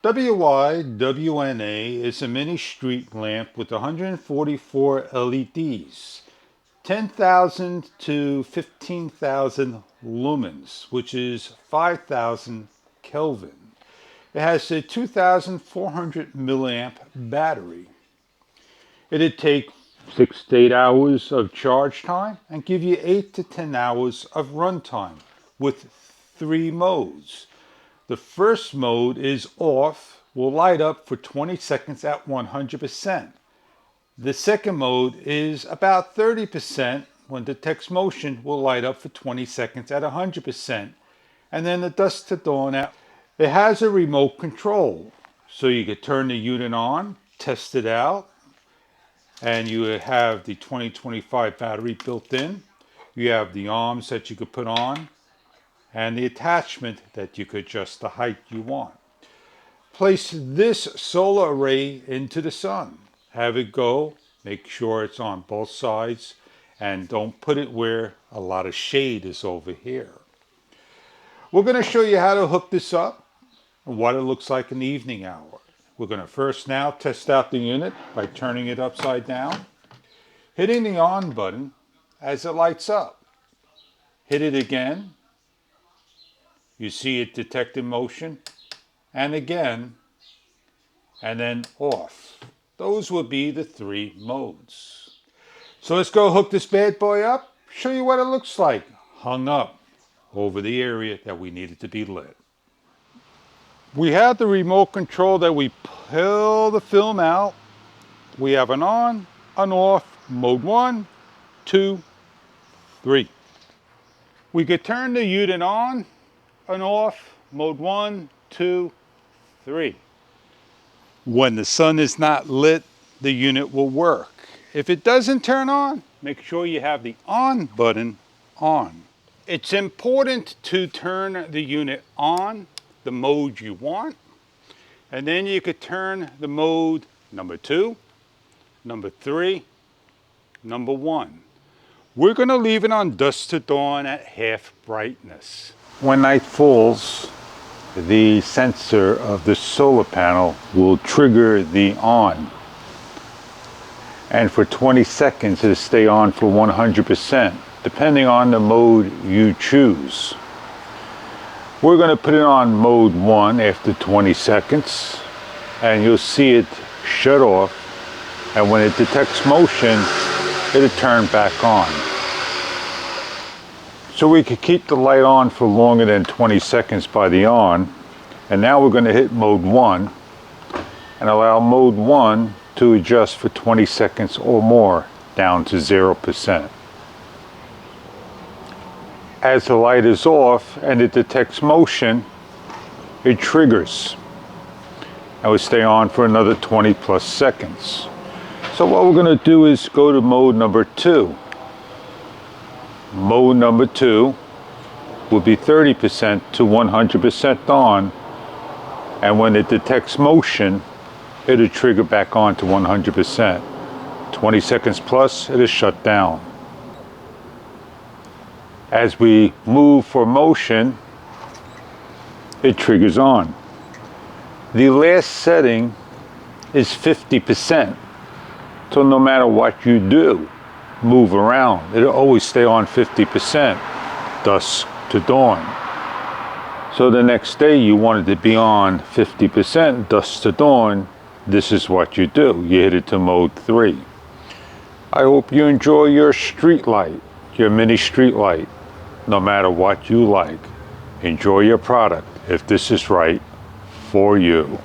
WYWNA is a mini street lamp with 144 LEDs, 10,000 to 15,000 lumens, which is 5,000 Kelvin. It has a 2,400 milliamp battery. It'd take 6 to 8 hours of charge time and give you 8 to 10 hours of run time with 3 modes. The first mode is off, will light up for 20 seconds at 100%. The second mode is about 30%, when detects motion will light up for 20 seconds at 100%. And then the dusk to dawn at. It has a remote control, so you could turn the unit on, test it out, and you have the 2025 battery built in. You have the arms that you could put on, and the attachment that you could adjust the height you want. Place this solar array into the sun. Have it go. Make sure it's on both sides, and don't put it where a lot of shade is over here. We're going to show you how to hook this up and what it looks like in the evening hour. We're going to first now test out the unit by turning it upside down, hitting the on button as it lights up. Hit it again. You see it detecting motion, and again, and then off. Those will be the 3 modes. So let's go hook this bad boy up, show you what it looks like hung up over the area that we needed to be lit. We have the remote control that we pull the film out. We have an on, an off, mode 1, 2, 3. We could turn the unit on and off, mode 1, 2, 3. When the sun is not lit, the unit will work. If it doesn't turn on, make sure you have the on button on. It's important to turn the unit on, the mode you want, and then you could turn the mode number 2, number 3, number 1. We're going to leave it on dusk to dawn at half brightness. When night falls, the sensor of the solar panel will trigger the on. And for 20 seconds it'll stay on for 100%, depending on the mode you choose. We're going to put it on mode 1 after 20 seconds, and you'll see it shut off, and when it detects motion, it'll turn back on. So we could keep the light on for longer than 20 seconds by the on. And now we're going to hit mode 1 and allow mode 1 to adjust for 20 seconds or more down to 0%. As the light is off and it detects motion, it triggers and will stay on for another 20 plus seconds. So what we're going to do is go to mode number 2. Mode number 2 will be 30% to 100% on, and when it detects motion, it'll trigger back on to 100%. 20 seconds plus, it'll shut down. As we move for motion, it triggers on. The last setting is 50%, so no matter what you do, move around, it'll always stay on 50%, dusk to dawn. So the next day you want it to be on 50%, dusk to dawn, this is what you do. You hit it to mode 3. I hope you enjoy your street light, your mini street light, no matter what you like. Enjoy your product if this is right for you.